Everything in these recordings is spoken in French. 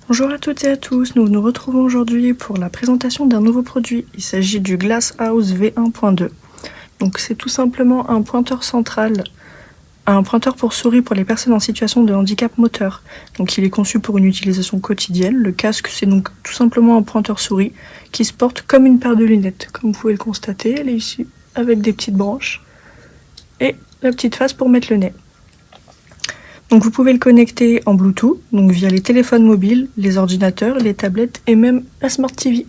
Bonjour à toutes et à tous, nous nous retrouvons aujourd'hui pour la présentation d'un nouveau produit. Il s'agit du Glasshouse V1.2. Donc c'est tout simplement un pointeur central, un pointeur pour souris pour les personnes en situation de handicap moteur. Donc il est conçu pour une utilisation quotidienne. Le casque, c'est donc tout simplement un pointeur souris qui se porte comme une paire de lunettes. Comme vous pouvez le constater, elle est issue avec des petites branches et la petite face pour mettre le nez. Donc vous pouvez le connecter en Bluetooth, donc via les téléphones mobiles, les ordinateurs, les tablettes et même la Smart TV.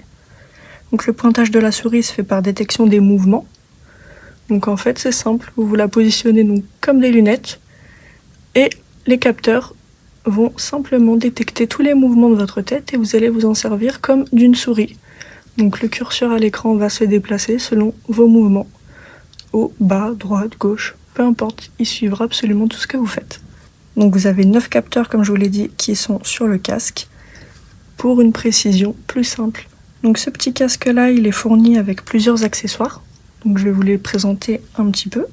Donc le pointage de la souris se fait par détection des mouvements. Donc en fait c'est simple, vous la positionnez donc comme des lunettes et les capteurs vont simplement détecter tous les mouvements de votre tête et vous allez vous en servir comme d'une souris. Donc le curseur à l'écran va se déplacer selon vos mouvements. Haut, bas, droite, gauche, peu importe, il suivra absolument tout ce que vous faites. Donc vous avez 9 capteurs, comme je vous l'ai dit, qui sont sur le casque pour une précision plus simple. Donc ce petit casque-là, il est fourni avec plusieurs accessoires. Donc je vais vous les présenter un petit peu.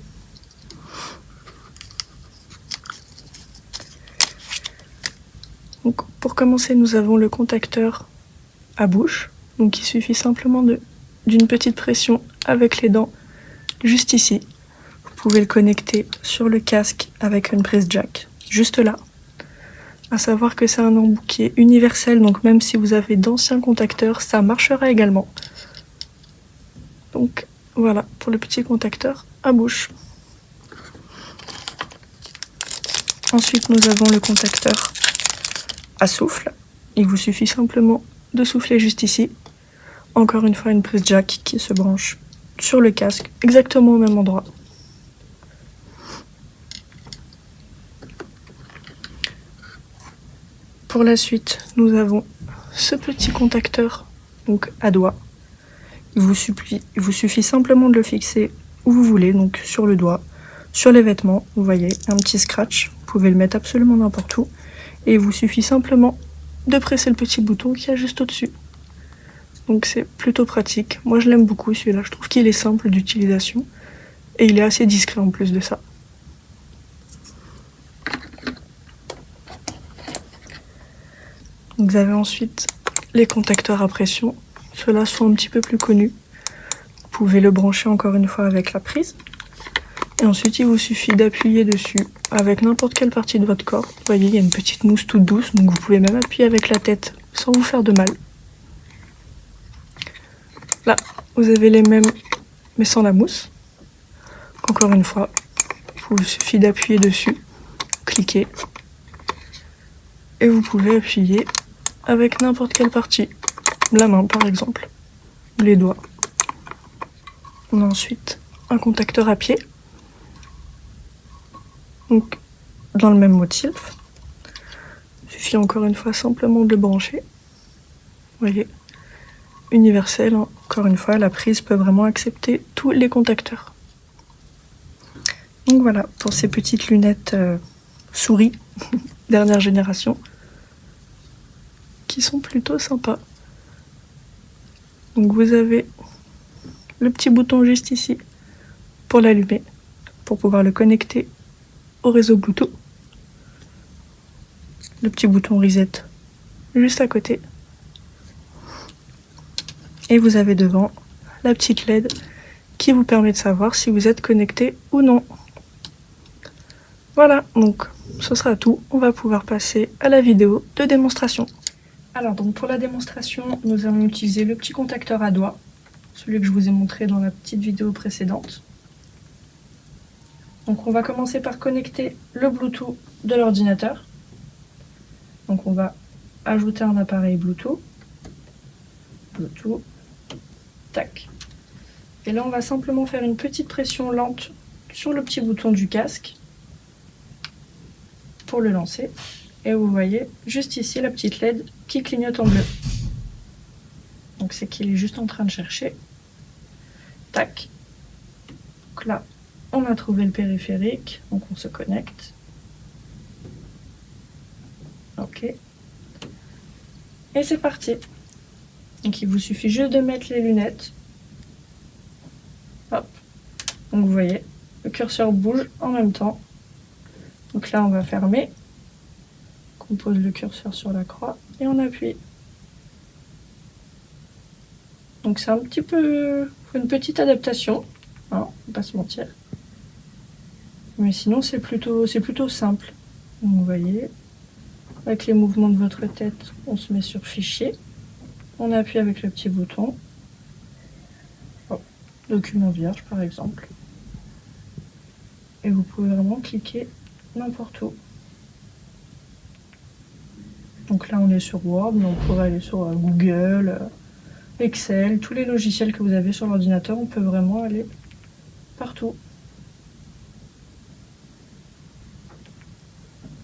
Donc pour commencer, nous avons le contacteur à bouche. Donc il suffit simplement d'une petite pression avec les dents juste ici. Vous pouvez le connecter sur le casque avec une prise jack. Juste là, à savoir que c'est un embout qui est universel, donc même si vous avez d'anciens contacteurs, ça marchera également. Donc voilà pour le petit contacteur à bouche. Ensuite, nous avons le contacteur à souffle. Il vous suffit simplement de souffler juste ici. Encore une fois, une prise jack qui se branche sur le casque, exactement au même endroit. Pour la suite, nous avons ce petit contacteur donc à doigt. Il vous suffit simplement de le fixer où vous voulez, donc sur le doigt, sur les vêtements. Vous voyez, un petit scratch, vous pouvez le mettre absolument n'importe où. Et il vous suffit simplement de presser le petit bouton qui est juste au-dessus. Donc c'est plutôt pratique. Moi je l'aime beaucoup celui-là, je trouve qu'il est simple d'utilisation. Et il est assez discret en plus de ça. Vous avez ensuite les contacteurs à pression. Ceux-là sont un petit peu plus connus. Vous pouvez le brancher encore une fois avec la prise. Et ensuite, il vous suffit d'appuyer dessus avec n'importe quelle partie de votre corps. Vous voyez, il y a une petite mousse toute douce, donc vous pouvez même appuyer avec la tête sans vous faire de mal. Là, vous avez les mêmes, mais sans la mousse. Encore une fois, il vous suffit d'appuyer dessus, cliquer. Et vous pouvez appuyer avec n'importe quelle partie, la main par exemple, les doigts. On a ensuite un contacteur à pied, donc dans le même motif. Il suffit encore une fois simplement de le brancher. Vous voyez, universel, hein. Encore une fois, la prise peut vraiment accepter tous les contacteurs. Donc voilà, pour ces petites lunettes souris, dernière génération, qui sont plutôt sympas. Donc vous avez le petit bouton juste ici pour l'allumer, pour pouvoir le connecter au réseau Bluetooth. Le petit bouton reset juste à côté. Et vous avez devant la petite LED qui vous permet de savoir si vous êtes connecté ou non. Voilà, donc ce sera tout. On va pouvoir passer à la vidéo de démonstration. Alors donc pour la démonstration, nous allons utiliser le petit contacteur à doigt, celui que je vous ai montré dans la petite vidéo précédente. Donc on va commencer par connecter le Bluetooth de l'ordinateur. Donc on va ajouter un appareil Bluetooth, tac. Et là on va simplement faire une petite pression lente sur le petit bouton du casque pour le lancer. Et vous voyez juste ici la petite LED qui clignote en bleu. Donc c'est qu'il est juste en train de chercher. Tac. Donc là, on a trouvé le périphérique, donc on se connecte. Ok. Et c'est parti. Donc il vous suffit juste de mettre les lunettes. Hop. Donc vous voyez, le curseur bouge en même temps. Donc là on va fermer. On pose le curseur sur la croix et on appuie. Donc c'est un petit peu une petite adaptation, hein, faut pas se mentir. Mais sinon c'est plutôt simple. Donc, vous voyez, avec les mouvements de votre tête, on se met sur fichier. On appuie avec le petit bouton. Oh, document vierge par exemple. Et vous pouvez vraiment cliquer n'importe où. Donc là on est sur Word, mais on pourrait aller sur Google, Excel, tous les logiciels que vous avez sur l'ordinateur, on peut vraiment aller partout.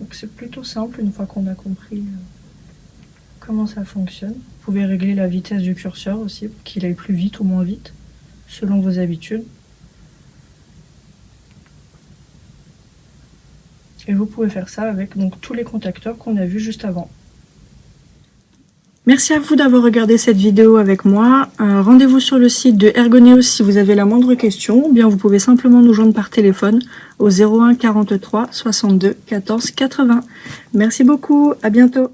Donc c'est plutôt simple une fois qu'on a compris comment ça fonctionne. Vous pouvez régler la vitesse du curseur aussi, pour qu'il aille plus vite ou moins vite, selon vos habitudes. Et vous pouvez faire ça avec donc tous les contacteurs qu'on a vus juste avant. Merci à vous d'avoir regardé cette vidéo avec moi. Rendez-vous sur le site de Ergoneos si vous avez la moindre question, ou bien vous pouvez simplement nous joindre par téléphone au 01 43 62 14 80. Merci beaucoup, à bientôt.